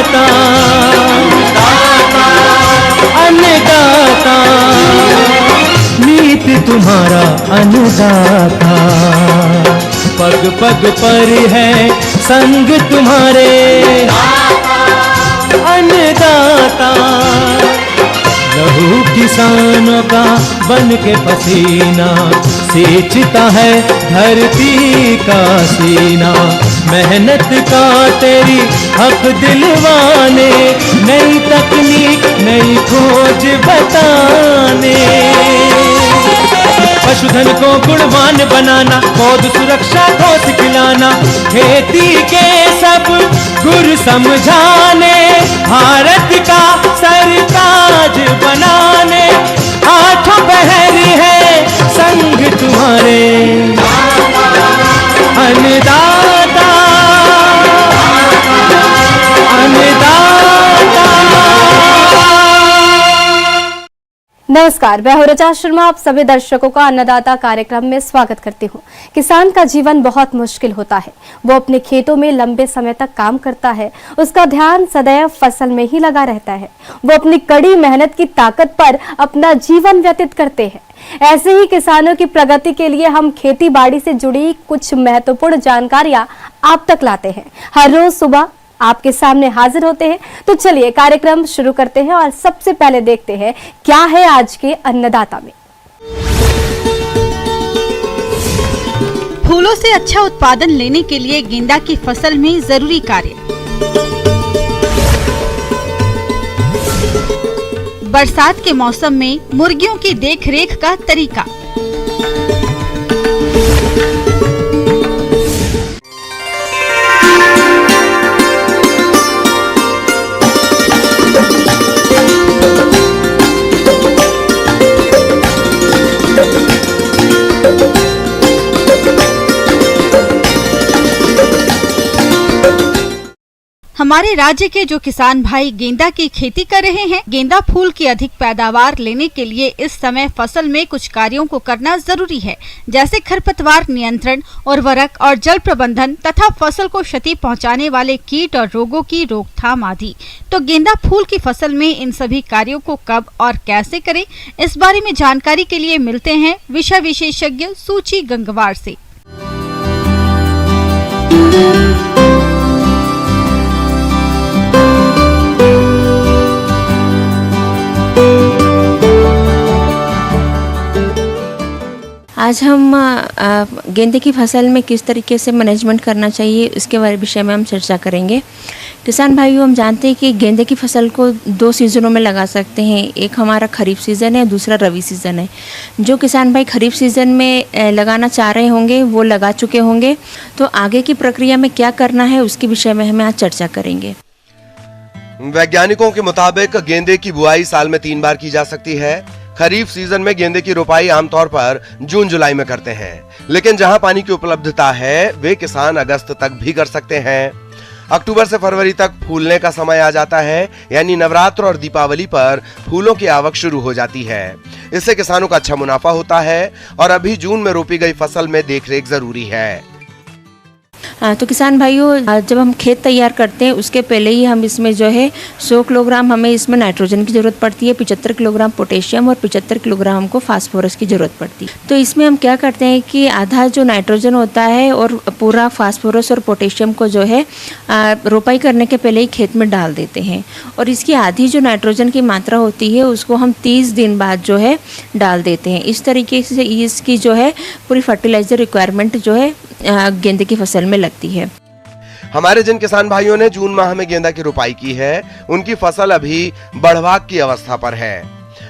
अन्नदाता, अन्नदाता, नीत तुम्हारा अन्नदाता। पग पग पर है संग तुम्हारे अन्नदाता। लहू किसानों का बन के पसीना सींचता है धरती का सीना। मेहनत का तेरी हक दिलवाने, नई तकनीक नई खोज बताने। पशुधन को गुणवान बनाना, पौध सुरक्षा को सिखलाना, खेती के सब गुर समझाने, भारत का सरताज बनाने। आठों पहर है संग तुम्हारे अन्नदाता, अन्नदाता। नमस्कार, मैं हूं ऋचा शर्मा। आप सभी दर्शकों का अन्नदाता कार्यक्रम में स्वागत करती हूं। किसान का जीवन बहुत मुश्किल होता है। वो अपने खेतों में लंबे समय तक काम करता है, उसका ध्यान सदैव फसल में ही लगा रहता है। वो अपनी कड़ी मेहनत की ताकत पर अपना जीवन व्यतीत करते हैं। ऐसे ही किसानों की प्रगति के लिए हम खेती बाड़ी से जुड़ी कुछ महत्वपूर्ण जानकारियां आप तक लाते हैं। हर रोज सुबह आपके सामने हाजिर होते हैं। तो चलिए कार्यक्रम शुरू करते हैं और सबसे पहले देखते हैं क्या है आज के अन्नदाता में। फूलों से अच्छा उत्पादन लेने के लिए गेंदा की फसल में जरूरी कार्य। बरसात के मौसम में मुर्गियों की देखरेख का तरीका। हमारे राज्य के जो किसान भाई गेंदा की खेती कर रहे हैं, गेंदा फूल की अधिक पैदावार लेने के लिए इस समय फसल में कुछ कार्यों को करना जरूरी है, जैसे खरपतवार नियंत्रण, उर्वरक और जल प्रबंधन तथा फसल को क्षति पहुंचाने वाले कीट और रोगों की रोकथाम आदि। तो गेंदा फूल की फसल में इन सभी कार्यों को कब और कैसे करें, इस बारे में जानकारी के लिए मिलते हैं विषय विशेषज्ञ सूची गंगवार से। आज हम गेंदे की फसल में किस तरीके से मैनेजमेंट करना चाहिए इसके विषय में हम चर्चा करेंगे। किसान भाइयों, हम जानते हैं कि गेंदे की फसल को 2 सीज़नों में लगा सकते हैं। एक हमारा खरीफ सीज़न है, दूसरा रबी सीज़न है। जो किसान भाई खरीफ सीज़न में लगाना चाह रहे होंगे वो लगा चुके होंगे, तो आगे की प्रक्रिया में क्या करना है उसके विषय में हम आज चर्चा करेंगे। वैज्ञानिकों के मुताबिक गेंदे की बुआई साल में 3 बार की जा सकती है। खरीफ सीजन में गेंदे की रोपाई आमतौर पर जून जुलाई में करते हैं, लेकिन जहां पानी की उपलब्धता है वे किसान अगस्त तक भी कर सकते हैं। अक्टूबर से फरवरी तक फूलने का समय आ जाता है, यानी नवरात्र और दीपावली पर फूलों की आवक शुरू हो जाती है। इससे किसानों का अच्छा मुनाफा होता है और अभी जून में रोपी गई फसल में देखरेख जरूरी है। तो किसान भाइयों, जब हम खेत तैयार करते हैं उसके पहले ही हम इसमें जो है 100 किलोग्राम हमें इसमें नाइट्रोजन की ज़रूरत पड़ती है, 75 किलोग्राम पोटेशियम और 75 किलोग्राम हमको फास्फोरस की ज़रूरत पड़ती है। तो इसमें हम क्या करते हैं कि आधा जो नाइट्रोजन होता है और पूरा फास्फोरस और पोटेशियम को जो है रोपाई करने के पहले ही खेत में डाल देते हैं, और इसकी आधी जो नाइट्रोजन की मात्रा होती है उसको हम 30 दिन बाद जो है डाल देते हैं। इस तरीके से इसकी जो है पूरी फर्टिलाइजर रिक्वायरमेंट जो है गेंदे की फसल में लगती है। हमारे जिन किसान भाइयों ने जून माह में गेंदा की रोपाई की है, उनकी फसल अभी बढ़वाक की अवस्था पर है।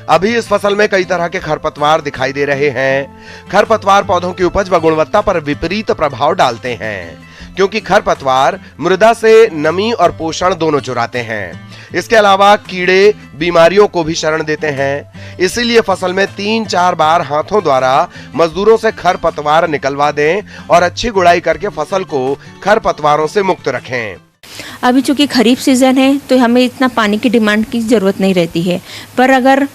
अभी इस फसल में कई तरह के खरपतवार दिखाई दे रहे हैं। खरपतवार पौधों की उपज व गुणवत्ता पर विपरीत प्रभाव डालते हैं, क्योंकि खरपतवार मृदा से नमी और पोषण दोनों चुराते हैं। इसके अलावा कीड़े बीमारियों को भी शरण देते हैं। इसीलिए फसल में 3-4 बार हाथों द्वारा मजदूरों से खरपतवार निकलवा दें और अच्छी गुड़ाई करके फसल को खरपतवारों से मुक्त रखें। अभी चूंकि खरीफ सीजन है तो हमें इतना पानी की डिमांड की ज़रूरत नहीं रहती है, पर अगर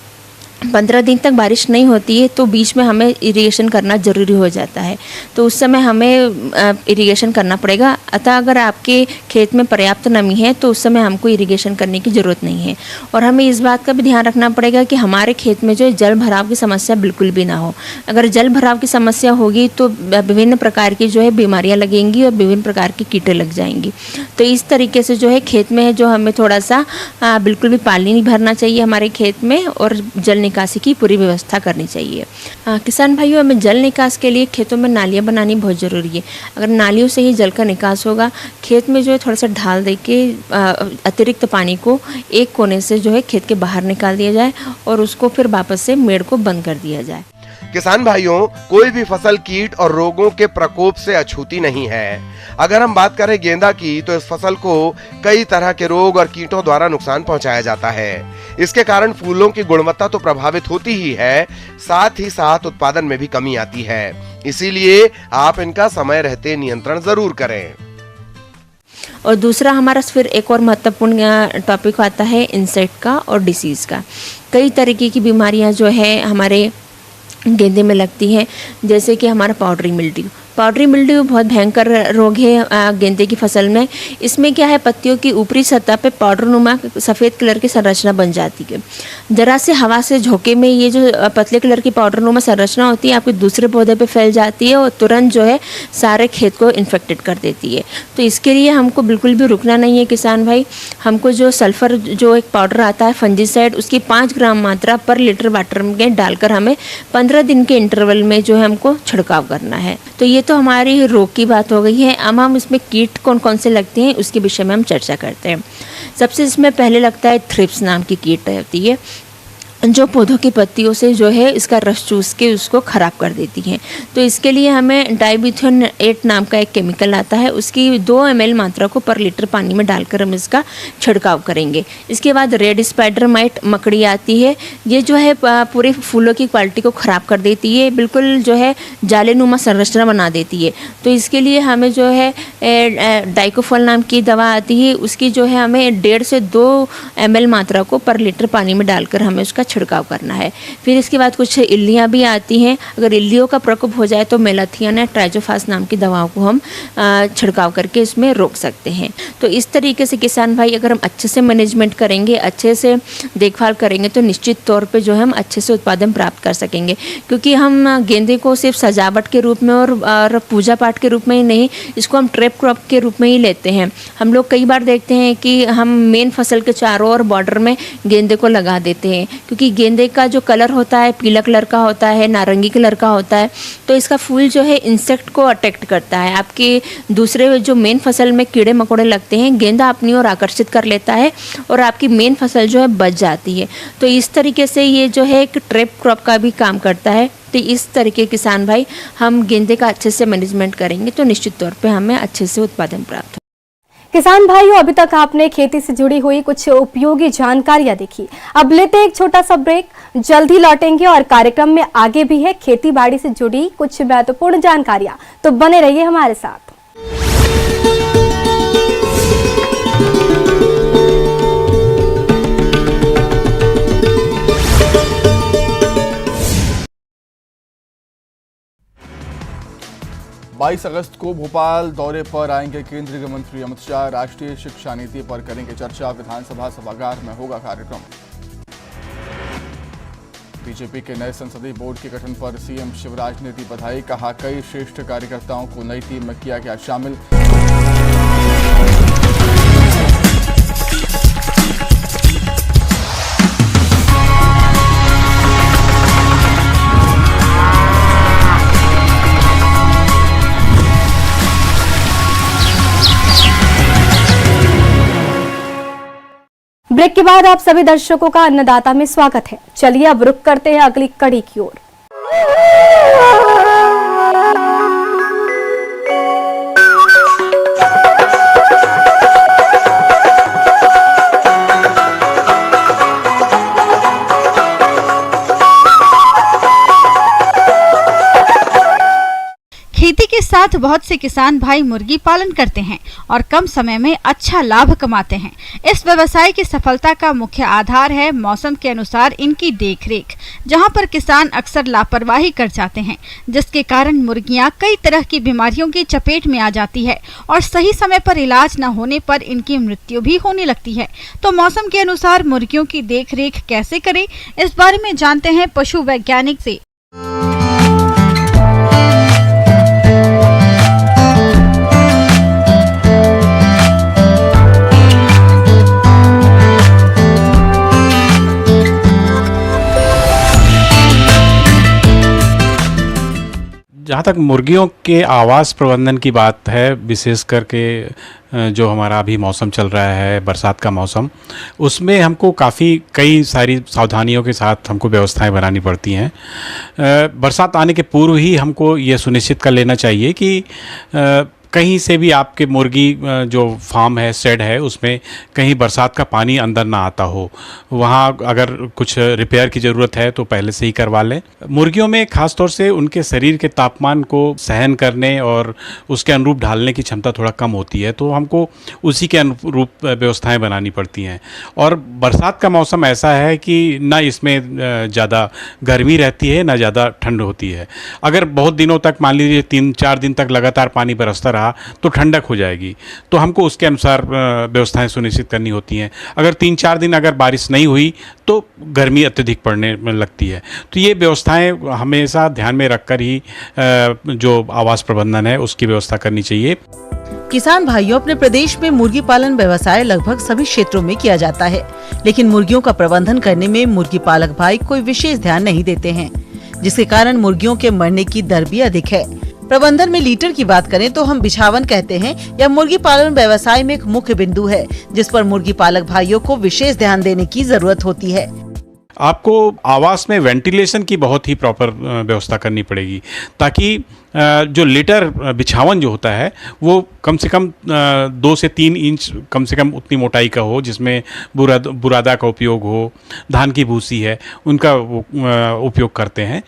15 दिन तक बारिश नहीं होती है तो बीच में हमें इरिगेशन करना ज़रूरी हो जाता है, तो उस समय हमें इरिगेशन करना पड़ेगा। अतः अगर आपके खेत में पर्याप्त नमी है तो उस समय हमको इरिगेशन करने की ज़रूरत नहीं है। और हमें इस बात का भी ध्यान रखना पड़ेगा कि हमारे खेत में जो है जल भराव की समस्या बिल्कुल भी ना हो। अगर जल भराव की समस्या होगी तो विभिन्न प्रकार की जो है बीमारियाँ लगेंगी और विभिन्न प्रकार की कीटें लग जाएंगी। तो इस तरीके से जो है खेत में जो हमें थोड़ा सा बिल्कुल भी पानी नहीं भरना चाहिए हमारे खेत में, और जल निकासी की पूरी व्यवस्था करनी चाहिए। किसान भाइयों, हमें जल निकास के लिए खेतों में नालियाँ बनानी बहुत ज़रूरी है। अगर नालियों से ही जल का निकास होगा, खेत में जो है थोड़ा सा ढाल दे के अतिरिक्त पानी को एक कोने से जो है खेत के बाहर निकाल दिया जाए और उसको फिर वापस से मेड़ को बंद कर दिया जाए। किसान भाइयों, कोई भी फसल कीट और रोगों के प्रकोप से अछूती नहीं है। अगर हम बात करें गेंदा की, तो इस फसल को कई तरह के रोग और कीटों द्वारा नुकसान पहुंचाया जाता है। इसके कारण फूलों की गुणवत्ता तो प्रभावित होती ही है, साथ ही साथ उत्पादन में भी कमी आती है। इसीलिए आप इनका समय रहते नियंत्रण जरूर करें। और दूसरा हमारा फिर एक और महत्वपूर्ण टॉपिक आता है इंसेक्ट का और डिसीज का। कई तरीके की बीमारियां जो है हमारे गेंदे में लगती हैं, जैसे कि हमारा पाउडरी मिल्ड्यू। पाउडरी मिल्ड्यू बहुत भयंकर रोग है गेंदे की फसल में। इसमें क्या है, पत्तियों की ऊपरी सतह पे पाउडरनुमा सफ़ेद कलर की संरचना बन जाती है। जरा से हवा से झोंके में ये जो पतले कलर की पाउडरनुमा संरचना होती है आपके दूसरे पौधे पे फैल जाती है और तुरंत जो है सारे खेत को इन्फेक्टेड कर देती है। तो इसके लिए हमको बिल्कुल भी रुकना नहीं है किसान भाई। हमको जो सल्फ़र जो एक पाउडर आता है फंजीसाइड, उसकी 5 ग्राम मात्रा पर लीटर वाटर में डालकर हमें 15 दिन के इंटरवल में जो है हमको छिड़काव करना है। तो ये तो हमारी रोग की बात हो गई है। अब हम इसमें कीट कौन कौन से लगते हैं उसके विषय में हम चर्चा करते हैं। सबसे इसमें पहले लगता है थ्रिप्स नाम की कीट होती है, जो पौधों की पत्तियों से जो है इसका रस चूस के उसको ख़राब कर देती हैं। तो इसके लिए हमें डाइमिथोन 8 नाम का एक केमिकल आता है, उसकी 2 ml मात्रा को पर लीटर पानी में डालकर हम इसका छिड़काव करेंगे। इसके बाद रेड स्पाइडर माइट मकड़ी आती है, ये जो है पूरे फूलों की क्वालिटी को ख़राब कर देती है, बिल्कुल जो है जालेनुमा संरचना बना देती है। तो इसके लिए हमें जो है डाइकोफॉल नाम की दवा आती है, उसकी जो है हमें 1.5 से 2 ml मात्रा को पर लीटर पानी में डालकर हमें उसका छिड़काव करना है। फिर इसके बाद कुछ इल्लियाँ भी आती हैं। अगर इल्लियों का प्रकोप हो जाए तो मेलाथियन या ट्राइजोफास नाम की दवाओं को हम छिड़काव करके इसमें रोक सकते हैं। तो इस तरीके से किसान भाई अगर हम अच्छे से मैनेजमेंट करेंगे, अच्छे से देखभाल करेंगे तो निश्चित तौर पे जो है हम अच्छे से उत्पादन प्राप्त कर सकेंगे। क्योंकि हम गेंदे को सिर्फ सजावट के रूप में और पूजा पाठ के रूप में ही नहीं, इसको हम ट्रैप क्रॉप के रूप में ही लेते हैं। हम लोग कई बार देखते हैं कि हम मेन फसल के चारों ओर बॉर्डर में गेंदे को लगा देते हैं, क्योंकि गेंदे का जो कलर होता है पीला कलर का होता है, नारंगी कलर का होता है। तो इसका फूल जो है इंसेक्ट को अट्रैक्ट करता है। आपके दूसरे जो मेन फसल में कीड़े मकोड़े लगते हैं, गेंदा अपनी ओर आकर्षित कर लेता है और आपकी मेन फसल जो है बच जाती है। तो इस तरीके से ये जो है एक ट्रैप क्रॉप का भी काम करता है। तो इस तरीके किसान भाई हम गेंदे का अच्छे से मैनेजमेंट करेंगे तो निश्चित तौर पे हमें अच्छे से उत्पादन प्राप्त हो। किसान भाइयों, अभी तक आपने खेती से जुड़ी हुई कुछ उपयोगी जानकारियां देखी। अब लेते एक छोटा सा ब्रेक, जल्द ही लौटेंगे और कार्यक्रम में आगे भी है खेती बाड़ी से जुड़ी कुछ महत्वपूर्ण जानकारियां, तो बने रहिए हमारे साथ। बाईस अगस्त को भोपाल दौरे पर आएंगे केंद्रीय गृह मंत्री अमित शाह। राष्ट्रीय शिक्षा नीति पर करेंगे चर्चा। विधानसभा सभागार में होगा कार्यक्रम। बीजेपी के नए संसदीय बोर्ड के गठन पर सीएम शिवराज ने दी बधाई। कहा, कई श्रेष्ठ कार्यकर्ताओं को नई टीम में किया गया शामिल। ब्रेक के बाद आप सभी दर्शकों का अन्नदाता में स्वागत है। चलिए अब रुक करते हैं अगली कड़ी की ओर। खेती के साथ साथ बहुत से किसान भाई मुर्गी पालन करते हैं और कम समय में अच्छा लाभ कमाते हैं। इस व्यवसाय की सफलता का मुख्य आधार है मौसम के अनुसार इनकी देखरेख, जहां पर किसान अक्सर लापरवाही कर जाते हैं, जिसके कारण मुर्गियां कई तरह की बीमारियों की चपेट में आ जाती है और सही समय पर इलाज न होने पर इनकी मृत्यु भी होने लगती है। तो मौसम के अनुसार मुर्गियों की देखरेख कैसे करें, इस बारे में जानते हैं पशु वैज्ञानिक से। जहाँ तक मुर्गियों के आवास प्रबंधन की बात है, विशेष करके जो हमारा अभी मौसम चल रहा है, बरसात का मौसम, उसमें हमको कई सारी सावधानियों के साथ हमको व्यवस्थाएं बनानी पड़ती हैं। बरसात आने के पूर्व ही हमको ये सुनिश्चित कर लेना चाहिए कि कहीं से भी आपके मुर्गी जो फार्म है, शेड है, उसमें कहीं बरसात का पानी अंदर ना आता हो। वहाँ अगर कुछ रिपेयर की ज़रूरत है तो पहले से ही करवा लें। मुर्गियों में ख़ास तौर से उनके शरीर के तापमान को सहन करने और उसके अनुरूप ढालने की क्षमता थोड़ा कम होती है, तो हमको उसी के अनुरूप व्यवस्थाएं बनानी पड़ती हैं। और बरसात का मौसम ऐसा है कि ना इसमें ज़्यादा गर्मी रहती है, ना ज़्यादा ठंड होती है। अगर बहुत दिनों तक, मान लीजिए 3-4 दिन तक लगातार पानी बरसता रहा तो ठंडक हो जाएगी, तो हमको उसके अनुसार व्यवस्थाएं सुनिश्चित करनी होती हैं। अगर 3-4 दिन अगर बारिश नहीं हुई तो गर्मी अत्यधिक पड़ने लगती है। तो ये व्यवस्थाएं हमेशा ध्यान में रखकर ही जो आवास प्रबंधन है उसकी व्यवस्था करनी चाहिए। किसान भाइयों, अपने प्रदेश में मुर्गी पालन व्यवसाय लगभग सभी क्षेत्रों में किया जाता है, लेकिन मुर्गियों का प्रबंधन करने में मुर्गी पालक भाई कोई विशेष ध्यान नहीं देते हैं, जिसके कारण मुर्गियों के मरने की दर भी अधिक है। प्रबंधन में लीटर की बात करें तो हम बिछावन कहते हैं, यह मुर्गी पालन व्यवसाय में एक मुख्य बिंदु है, जिस पर मुर्गी पालक भाइयों को विशेष ध्यान देने की जरूरत होती है। आपको आवास में वेंटिलेशन की बहुत ही प्रॉपर व्यवस्था करनी पड़ेगी, ताकि जो लिटर बिछावन जो होता है वो कम से कम 2 से 3 इंच कम से कम उतनी मोटाई का हो, जिसमें बुरादा का उपयोग हो, धान की भूसी है उनका उपयोग करते हैं।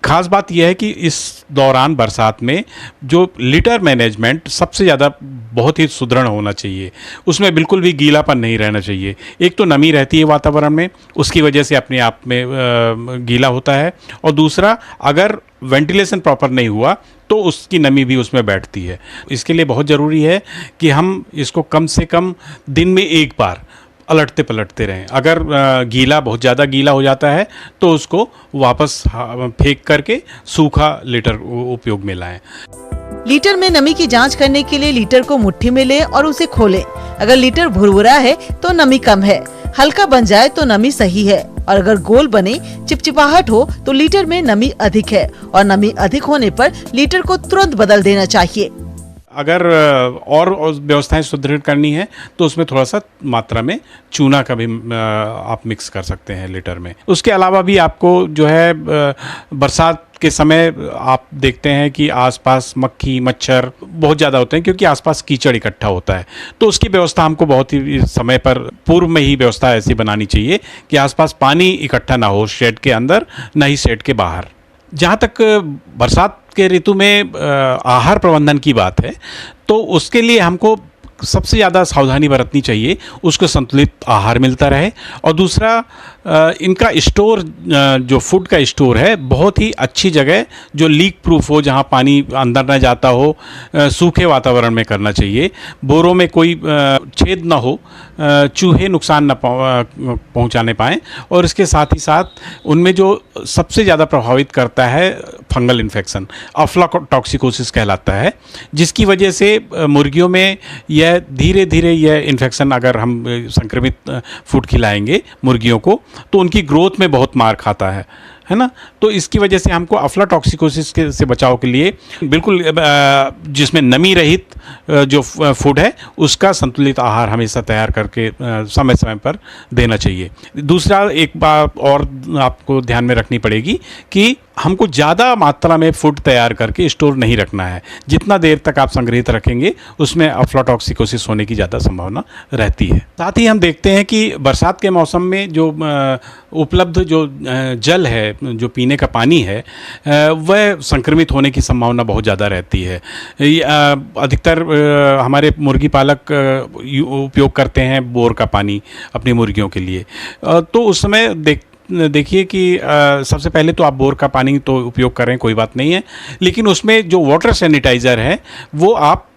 खास बात यह है कि इस दौरान बरसात में जो लिटर मैनेजमेंट सबसे ज़्यादा बहुत ही सुदृढ़ होना चाहिए। उसमें बिल्कुल भी गीलापन नहीं रहना चाहिए। एक तो नमी रहती है वातावरण में, उसकी वजह से अपने आप में गीला होता है, और दूसरा अगर वेंटिलेशन प्रॉपर नहीं हुआ तो उसकी नमी भी उसमें बैठती है। इसके लिए बहुत ज़रूरी है कि हम इसको कम से कम दिन में एक बार अलटते पलटते रहें। अगर बहुत ज़्यादा गीला हो जाता है तो उसको वापस फेंक करके सूखा लीटर उपयोग में लाएं। लीटर में नमी की जांच करने के लिए लीटर को मुट्ठी में लें और उसे खोलें। अगर लीटर भुरभुरा है तो नमी कम है, हल्का बन जाए तो नमी सही है, और अगर गोल बने, चिपचिपाहट हो तो लीटर में नमी अधिक है, और नमी अधिक होने पर लीटर को तुरंत बदल देना चाहिए। अगर और व्यवस्थाएं सुदृढ़ करनी है तो उसमें थोड़ा सा मात्रा में चूना का भी आप मिक्स कर सकते हैं लीटर में। उसके अलावा भी आपको जो है बरसात के समय आप देखते हैं कि आसपास मक्खी मच्छर बहुत ज़्यादा होते हैं, क्योंकि आसपास कीचड़ इकट्ठा होता है। तो उसकी व्यवस्था हमको बहुत ही समय पर पूर्व में ही व्यवस्था ऐसी बनानी चाहिए कि आसपास पानी इकट्ठा ना हो शेड के अंदर, ना ही शेड के बाहर। जहाँ तक बरसात के ऋतु में आहार प्रबंधन की बात है, तो उसके लिए हमको सबसे ज़्यादा सावधानी बरतनी चाहिए, उसको संतुलित आहार मिलता रहे। और दूसरा, इनका स्टोर, जो फूड का स्टोर है, बहुत ही अच्छी जगह जो लीक प्रूफ हो, जहाँ पानी अंदर न जाता हो, सूखे वातावरण में करना चाहिए। बोरों में कोई छेद ना हो, चूहे नुकसान न पहुँचाने पाएँ। और इसके साथ ही साथ उनमें जो सबसे ज़्यादा प्रभावित करता है फंगल इन्फेक्शन, अफ्लाटॉक्सिकोसिस कहलाता है, जिसकी वजह से मुर्गियों में यह धीरे धीरे यह इन्फेक्शन, अगर हम संक्रमित फूड खिलाएंगे मुर्गियों को, तो उनकी ग्रोथ में बहुत मार खाता है ना। तो इसकी वजह से हमको अफ्लाटॉक्सिकोसिस से बचाव के लिए बिल्कुल जिसमें नमी रहित जो फूड है उसका संतुलित आहार हमेशा तैयार करके समय समय पर देना चाहिए। दूसरा एक बात और आपको ध्यान में रखनी पड़ेगी कि हमको ज़्यादा मात्रा में फूड तैयार करके स्टोर नहीं रखना है। जितना देर तक आप संग्रहित रखेंगे उसमें अफ्लाटॉक्सिकोसिस होने की ज़्यादा संभावना रहती है। साथ ही हम देखते हैं कि बरसात के मौसम में जो उपलब्ध जो जल है, जो पीने का पानी है, वह संक्रमित होने की संभावना बहुत ज़्यादा रहती है। अधिकतर हमारे मुर्गी पालक उपयोग करते हैं बोर का पानी अपनी मुर्गियों के लिए। तो उस समय देखिए कि सबसे पहले तो आप बोर का पानी तो उपयोग करें, कोई बात नहीं है, लेकिन उसमें जो वाटर सैनिटाइज़र है वो आप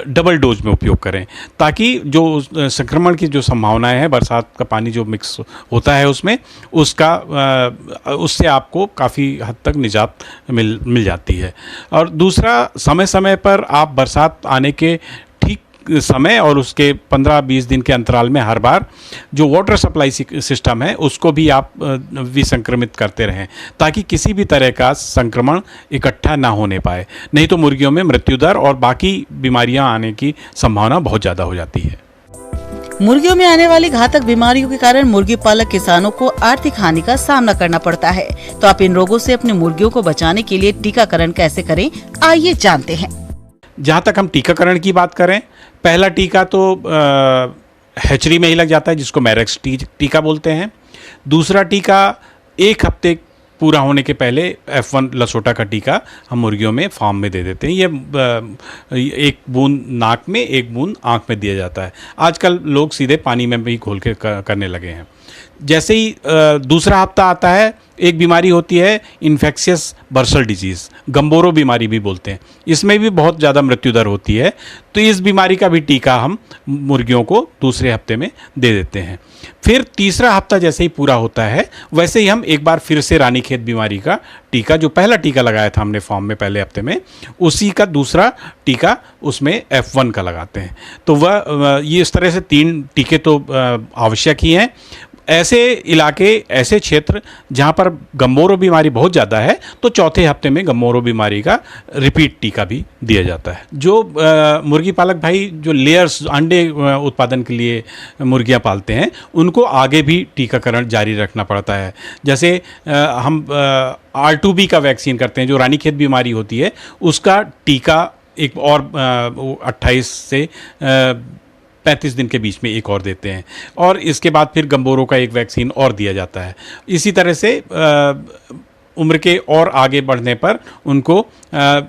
डबल डोज में उपयोग करें, ताकि जो संक्रमण की जो संभावनाएं हैं, बरसात का पानी जो मिक्स होता है उसमें, उससे आपको काफ़ी हद तक निजात मिल जाती है। और दूसरा, समय समय पर आप बरसात आने के समय और उसके 15-20 दिन के अंतराल में हर बार जो वाटर सप्लाई सिस्टम है उसको भी आप विसंक्रमित करते रहें, ताकि किसी भी तरह का संक्रमण इकट्ठा ना होने पाए। नहीं तो मुर्गियों में मृत्यु दर और बाकी बीमारियां आने की संभावना बहुत ज़्यादा हो जाती है। मुर्गियों में आने वाली घातक बीमारियों के कारण मुर्गी पालक किसानों को आर्थिक हानि का सामना करना पड़ता है। तो आप इन रोगों से अपनी मुर्गियों को बचाने के लिए टीकाकरण कैसे करें, आइए जानते हैं। जहाँ तक हम टीकाकरण की बात करें, पहला टीका तो हैचरी में ही लग जाता है, जिसको मैरेक्स टीका बोलते हैं। दूसरा टीका 1 हफ्ते पूरा होने के पहले F1 लसोटा का टीका हम मुर्गियों में फार्म में दे देते हैं। ये 1 बूंद नाक में, 1 बूंद आँख में दिया जाता है। आजकल लोग सीधे पानी में भी घोल के करने लगे हैं। जैसे ही दूसरा हफ्ता आता है, एक बीमारी होती है इन्फेक्शियस बर्सल डिजीज़, गम्बोरो बीमारी भी बोलते हैं। इसमें भी बहुत ज़्यादा मृत्यु दर होती है, तो इस बीमारी का भी टीका हम मुर्गियों को दूसरे हफ्ते में दे देते हैं। फिर तीसरा हफ्ता जैसे ही पूरा होता है, वैसे ही हम एक बार फिर से रानीखेत बीमारी का टीका, जो पहला टीका लगाया था हमने फॉर्म में पहले हफ्ते में, उसी का दूसरा टीका उसमें F1 का लगाते हैं। तो वह ये इस तरह से 3 टीके तो आवश्यक ही हैं। ऐसे इलाके, ऐसे क्षेत्र जहाँ पर गम्बोरो बीमारी बहुत ज़्यादा है, तो चौथे हफ्ते में गम्बोरो बीमारी का रिपीट टीका भी दिया जाता है। जो मुर्गी पालक भाई जो लेयर्स अंडे उत्पादन के लिए मुर्गियाँ पालते हैं, उनको आगे भी टीकाकरण जारी रखना पड़ता है। जैसे हम R2B का वैक्सीन करते हैं, जो रानीखेत बीमारी होती है, उसका टीका एक और 28 से 35 दिन के बीच में एक और देते हैं, और इसके बाद फिर गम्बोरो का एक वैक्सीन और दिया जाता है। इसी तरह से उम्र के और आगे बढ़ने पर उनको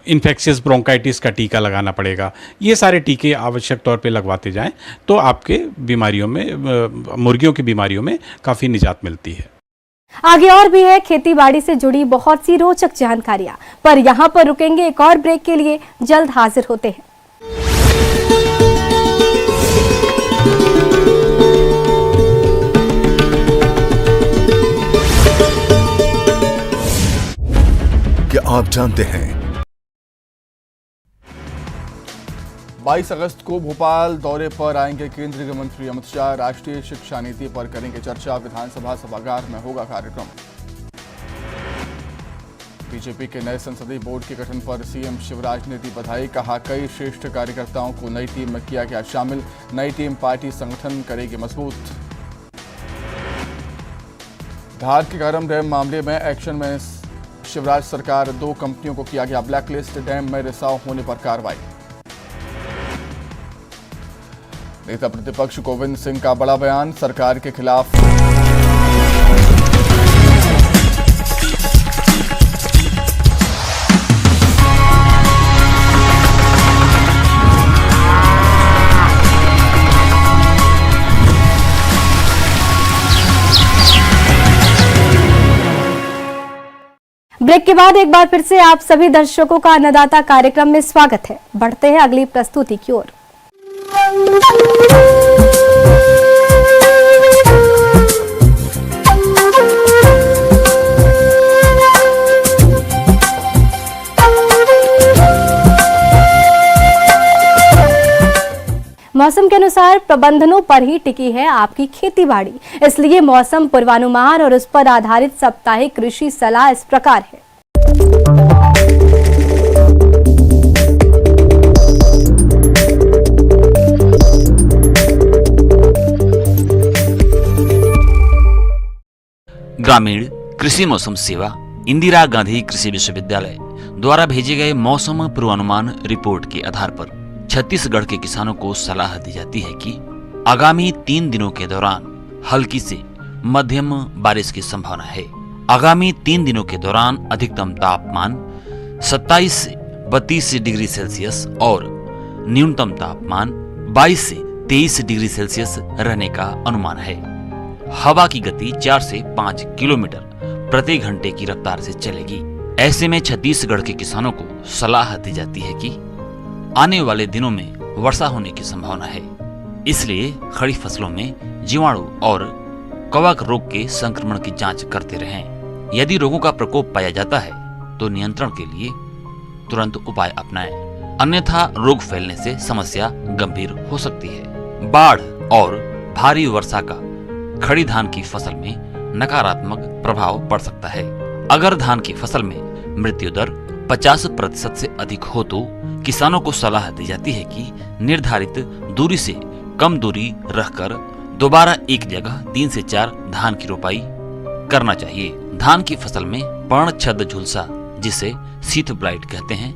इन्फेक्शियस ब्रोंकाइटिस का टीका लगाना पड़ेगा। ये सारे टीके आवश्यक तौर पे लगवाते जाएं तो आपके बीमारियों में, मुर्गियों की बीमारियों में काफ़ी निजात मिलती है। आगे और भी है खेती-बाड़ी से जुड़ी बहुत सी रोचक जानकारियां, पर यहाँ पर रुकेंगे एक और ब्रेक के लिए। जल्द हाजिर होते हैं। क्या आप जानते हैं 22 अगस्त को भोपाल दौरे पर आएंगे केंद्रीय मंत्री अमित शाह। राष्ट्रीय शिक्षा नीति पर करेंगे चर्चा। विधानसभा सभागार में होगा कार्यक्रम। बीजेपी के नए संसदीय बोर्ड के गठन पर सीएम शिवराज ने दी बधाई। कहा, कई श्रेष्ठ कार्यकर्ताओं को नई टीम में किया गया शामिल। नई टीम पार्टी संगठन करेगी मजबूत। धार के गरम डैम मामले में एक्शन में शिवराज सरकार, 2 कंपनियों को किया गया ब्लैकलिस्ट। डैम में रिसाव होने पर कार्रवाई। नेता प्रतिपक्ष गोविंद सिंह का बड़ा बयान, सरकार के खिलाफ। ब्रेक के बाद एक बार फिर से आप सभी दर्शकों का अन्नदाता कार्यक्रम में स्वागत है। बढ़ते हैं अगली प्रस्तुति की ओर। मौसम के अनुसार प्रबंधनों पर ही टिकी है आपकी खेती-बाड़ी, इसलिए मौसम पूर्वानुमान और उस पर आधारित साप्ताहिक कृषि सलाह इस प्रकार है। ग्रामीण कृषि मौसम सेवा इंदिरा गांधी कृषि विश्वविद्यालय द्वारा भेजे गए मौसम पूर्वानुमान रिपोर्ट के आधार पर छत्तीसगढ़ के किसानों को सलाह दी जाती है कि आगामी 3 दिनों के दौरान हल्की से मध्यम बारिश की संभावना है। आगामी 3 दिनों के दौरान अधिकतम तापमान 27 से 32 डिग्री सेल्सियस और न्यूनतम तापमान 22 से 23 डिग्री सेल्सियस रहने का अनुमान है। हवा की गति 4 से 5 किलोमीटर प्रति घंटे की रफ्तार से चलेगी। ऐसे में छत्तीसगढ़ के किसानों को सलाह दी जाती है कि आने वाले दिनों में वर्षा होने की संभावना है, इसलिए खड़ी फसलों में जीवाणु और कवक रोग के संक्रमण की जांच करते रहें। यदि रोगों का प्रकोप पाया जाता है तो नियंत्रण के लिए तुरंत उपाय अपनाएं, अन्यथा रोग फैलने से समस्या गंभीर हो सकती है। बाढ़ और भारी वर्षा का खड़ी धान की फसल में नकारात्मक प्रभाव पड़ सकता है। अगर धान की फसल में मृत्यु दर 50% से अधिक हो तो किसानों को सलाह दी जाती है कि निर्धारित दूरी से कम दूरी रखकर दोबारा एक जगह 3 से 4 धान की रोपाई करना चाहिए। धान की फसल में पर्णछद झुलसा, जिसे शीथ ब्लाइट कहते हैं,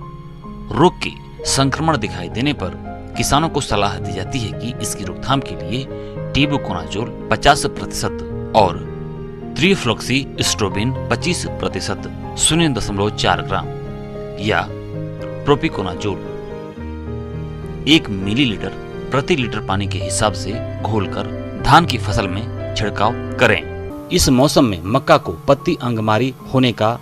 रोग के संक्रमण दिखाई देने पर किसानों को सलाह दी जाती है कि इसकी रोकथाम के लिए टेबुकोनाजोल 50% और ट्रिफ्लॉक्सीस्ट्रोबिन 25% 0.4 ग्राम या प्रोपिकोनाजोल 1 मिलीलीटर प्रति लीटर पानी के हिसाब से घोलकर धान की फसल में छिड़काव करें। इस मौसम में मक्का को पत्ती अंगमारी होने का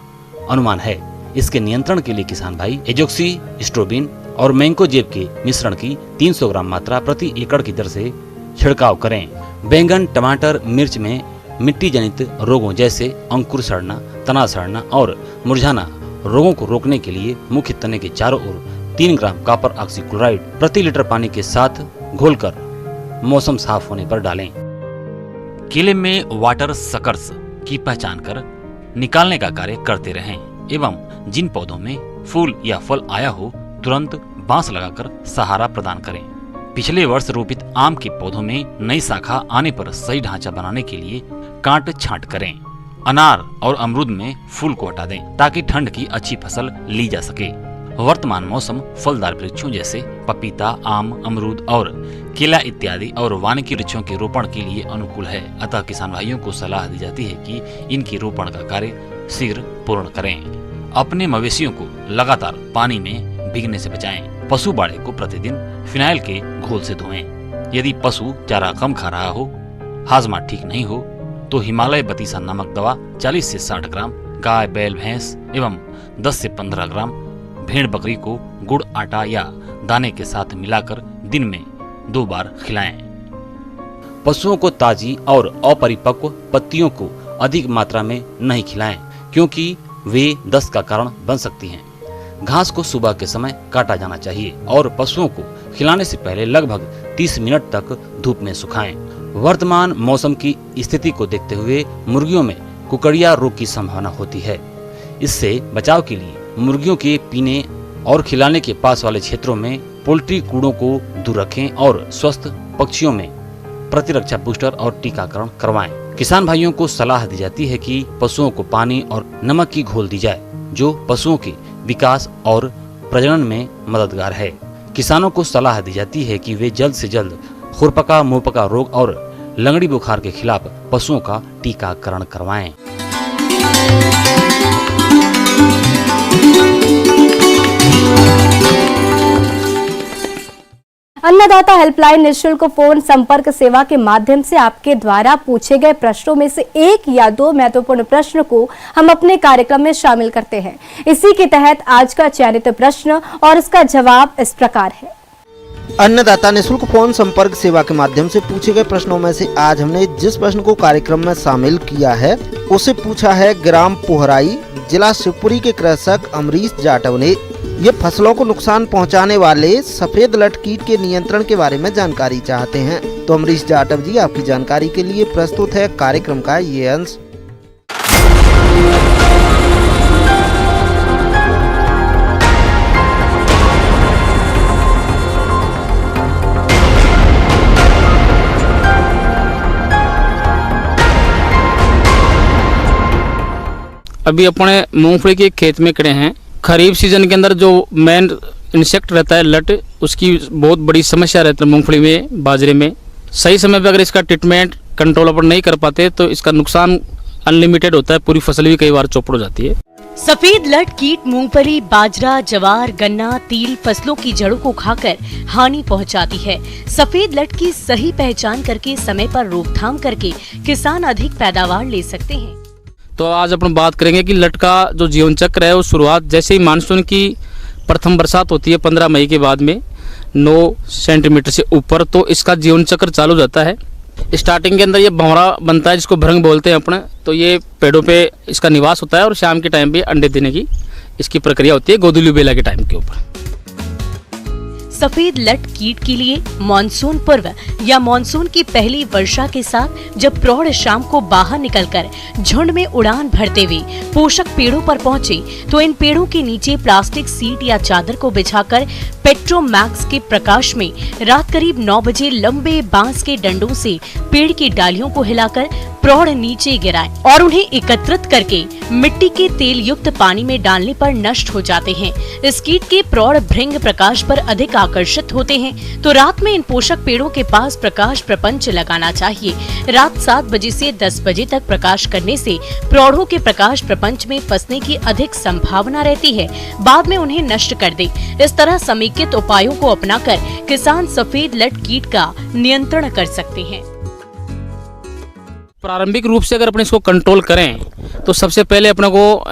अनुमान है। इसके नियंत्रण के लिए किसान भाई एजोक्सीस्ट्रोबिन और मैंकोजेब के मिश्रण की 300 ग्राम मात्रा प्रति एकड़ की दर से छिड़काव करें। बैंगन, टमाटर, मिर्च में मिट्टी जनित रोगों जैसे अंकुर सड़ना, तना सड़ना और मुरझाना रोगों को रोकने के लिए मुख्य तने के चारों ओर 3 ग्राम कॉपर ऑक्सीक्लोराइड प्रति लीटर पानी के साथ घोलकर मौसम साफ होने पर डालें। केले में वाटर सकर्स की पहचान कर निकालने का कार्य करते रहें एवं जिन पौधों में फूल या फल आया हो तुरंत बांस लगाकर सहारा प्रदान करें। पिछले वर्ष रोपित आम के पौधों में नई शाखा आने पर सही ढांचा बनाने के लिए काट छांट करें। अनार और अमरूद में फूल को हटा दें ताकि ठंड की अच्छी फसल ली जा सके। वर्तमान मौसम फलदार वृक्षों जैसे पपीता, आम, अमरूद और केला इत्यादि और वानिकी वृक्षों के रोपण के लिए अनुकूल है। अतः किसान भाइयों को सलाह दी जाती है कि इनके रोपण का कार्य शीघ्र पूर्ण करें। अपने मवेशियों को लगातार पानी में भीगने से बचाएं। पशु बाड़े को प्रतिदिन फिनाइल के घोल से धोएं। यदि पशु चारा कम खा रहा हो, हाजमा ठीक नहीं हो तो हिमालय बतीसा नामक दवा 40 से 60 ग्राम गाय, बैल, भैंस एवं 10 से 15 ग्राम भेड़ बकरी को गुड़, आटा या दाने के साथ मिलाकर दिन में 2 बार खिलाएं। पशुओं को ताजी और अपरिपक्व पत्तियों को अधिक मात्रा में नहीं खिलाएं क्योंकि वे दस्त का कारण बन सकती हैं। घास को सुबह के समय काटा जाना चाहिए और पशुओं को खिलाने से पहले लगभग 30 मिनट तक धूप में सुखाएं। वर्तमान मौसम की स्थिति को देखते हुए मुर्गियों में कुकड़िया रोग की संभावना होती है। इससे बचाव के लिए मुर्गियों के पीने और खिलाने के पास वाले क्षेत्रों में पोल्ट्री कूड़ों को दूर रखें और स्वस्थ पक्षियों में प्रतिरक्षा बूस्टर और टीकाकरण करवाएं। किसान भाइयों को सलाह दी जाती है कि पशुओं को पानी और नमक की घोल दी जाए जो पशुओं के विकास और प्रजनन में मददगार है। किसानों को सलाह दी जाती है कि वे जल्द से जल्द खुरपका, मुंहपका रोग और लंगड़ी बुखार के खिलाफ पशुओं का टीकाकरण करवाएं। अन्नदाता हेल्पलाइन निःशुल्क फोन संपर्क सेवा के माध्यम से आपके द्वारा पूछे गए प्रश्नों में से 1 या 2 महत्वपूर्ण प्रश्न को हम अपने कार्यक्रम में शामिल करते हैं। इसी के तहत आज का चयनित प्रश्न और उसका जवाब इस प्रकार है। अन्नदाता निःशुल्क फोन संपर्क सेवा के माध्यम से पूछे गए प्रश्नों में से आज हमने जिस प्रश्न को कार्यक्रम में शामिल किया है उसे पूछा है ग्राम पोहराई, जिला शिवपुरी के कृषक अमरीश जाटव ने। ये फसलों को नुकसान पहुंचाने वाले सफेद लट कीट के नियंत्रण के बारे में जानकारी चाहते हैं। तो अमरीश जाटव जी, आपकी जानकारी के लिए प्रस्तुत है कार्यक्रम का ये अंश। अभी अपने मूंगफली के खेत में खड़े हैं। खरीफ सीजन के अंदर जो मेन इंसेक्ट रहता है लट, उसकी बहुत बड़ी समस्या रहती है मूंगफली में, बाजरे में। सही समय पर अगर इसका ट्रीटमेंट कंट्रोल अपन नहीं कर पाते तो इसका नुकसान अनलिमिटेड होता है, पूरी फसल भी कई बार चौपट हो जाती है। सफेद लट कीट मूंगफली, बाजरा, जवार, गन्ना, तिल फसलों की जड़ों को खाकर हानि पहुंचाती है। सफेद लट की सही पहचान करके समय पर रोकथाम करके किसान अधिक पैदावार ले सकते हैं। तो आज अपन बात करेंगे कि लट का जो जीवन चक्र है वो शुरुआत जैसे ही मानसून की प्रथम बरसात होती है 15 मई के बाद में 9 सेंटीमीटर से ऊपर, तो इसका जीवन चक्र चालू हो जाता है। स्टार्टिंग के अंदर ये भंवरा बनता है जिसको भृंग बोलते हैं अपने, तो ये पेड़ों पे इसका निवास होता है और शाम के टाइम पे अंडे देने की इसकी प्रक्रिया होती है गोदुली बेला के टाइम के ऊपर। सफेद लट कीट के लिए मानसून पूर्व या मानसून की पहली वर्षा के साथ जब प्रौढ़ शाम को बाहर निकलकर झुंड में उड़ान भरते हुए पोषक पेड़ों पर पहुंचे तो इन पेड़ों के नीचे प्लास्टिक सीट या चादर को बिछाकर पेट्रोमैक्स के प्रकाश में रात करीब 9 बजे लंबे बांस के डंडों से पेड़ की डालियों को हिलाकर प्रौढ़ नीचे गिराएं और उन्हें एकत्रित करके मिट्टी के तेल युक्त पानी में डालने पर नष्ट हो जाते हैं। इस कीट के प्रौढ़ भृंग प्रकाश पर अधिक आकर्षित होते हैं, तो रात में इन पोषक पेड़ों के पास प्रकाश प्रपंच लगाना चाहिए। रात 7 बजे से 10 बजे तक प्रकाश करने से प्रौढ़ों के प्रकाश प्रपंच में फंसने की अधिक संभावना रहती है, बाद में उन्हें नष्ट कर दे। इस तरह समेकित उपायों को अपनाकर किसान सफेद लट कीट का नियंत्रण कर सकते हैं। प्रारंभिक रूप से अगर अपने इसको कंट्रोल करें तो सबसे पहले अपने को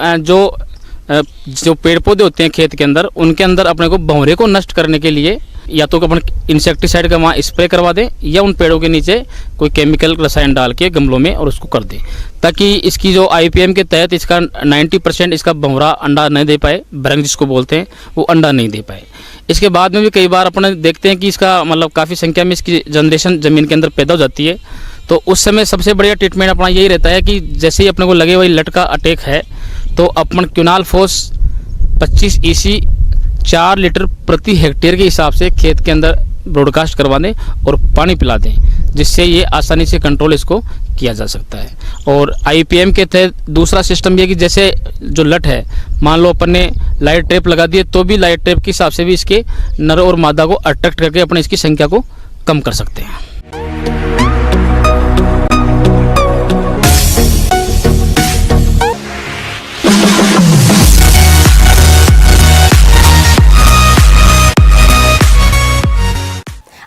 जो पेड़ पौधे होते हैं खेत के अंदर, उनके अंदर अपने को भंवरे को नष्ट करने के लिए या तो अपन इंसेक्टिसाइड का वहाँ स्प्रे करवा दें या उन पेड़ों के नीचे कोई केमिकल रसायन डाल के गमलों में और उसको कर दें, ताकि इसकी जो IPM के तहत इसका 90% इसका भंवरा अंडा नहीं दे पाए, भृंग जिसको बोलते हैं, वो अंडा नहीं दे पाए। इसके बाद में भी कई बार अपने देखते हैं कि इसका मतलब काफ़ी संख्या में इसकी जनरेशन ज़मीन के अंदर पैदा हो जाती है, तो उस समय सबसे बढ़िया ट्रीटमेंट अपना यही रहता है कि जैसे ही अपने को लगे वही लट का अटैक है तो अपन क्विनाल फोस 25 EC 4 लीटर प्रति हेक्टेयर के हिसाब से खेत के अंदर ब्रॉडकास्ट करवा दें और पानी पिला दें, जिससे ये आसानी से कंट्रोल इसको किया जा सकता है। और IPM के तहत दूसरा सिस्टम ये कि जैसे जो लट है, मान लो अपन ने लाइट ट्रैप लगा दिए तो भी लाइट ट्रैप के हिसाब से भी इसके नर और मादा को अट्रैक्ट करके अपने इसकी संख्या को कम कर सकते हैं।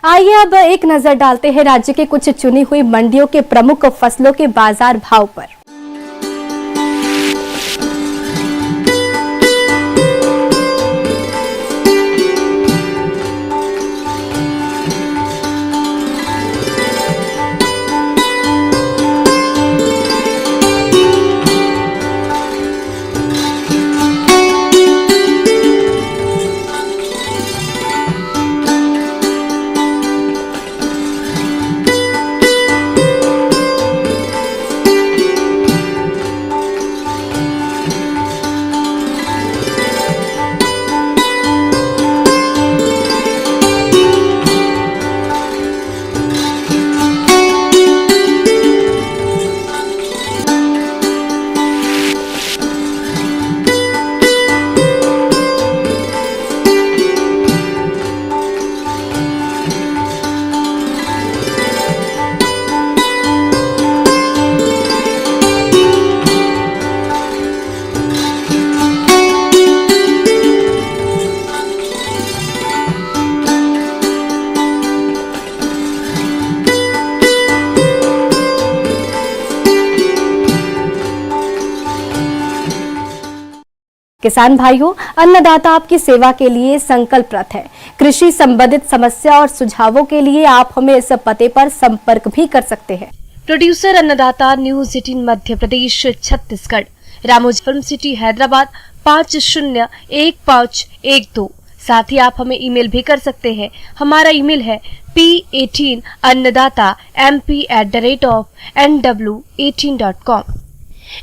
आइए अब एक नजर डालते हैं राज्य के कुछ चुनी हुई मंडियों के प्रमुख फसलों के बाजार भाव पर। किसान भाइयों, अन्नदाता आपकी सेवा के लिए संकल्परत है। कृषि संबंधित समस्या और सुझावों के लिए आप हमें इस पते पर संपर्क भी कर सकते हैं। प्रोड्यूसर अन्नदाता, news 18 Madhya Pradesh Chhattisgarh, Ramoji film city Hyderabad 501512। साथ ही आप हमें ईमेल भी कर सकते हैं। हमारा ईमेल है p18annadatamp@nw18.com।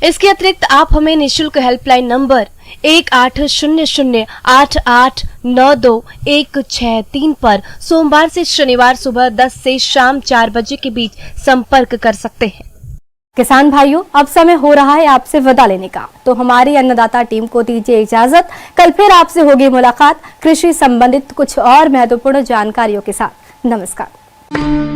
इसके अतिरिक्त आप हमें निःशुल्क हेल्पलाइन नंबर 180088921663 पर सोमवार से शनिवार सुबह 10 से शाम 4 बजे के बीच संपर्क कर सकते हैं। किसान भाइयों, अब समय हो रहा है आपसे विदा लेने का, तो हमारी अन्नदाता टीम को दीजिए इजाजत। कल फिर आपसे होगी मुलाकात कृषि संबंधित कुछ और महत्वपूर्ण जानकारियों के साथ। नमस्कार।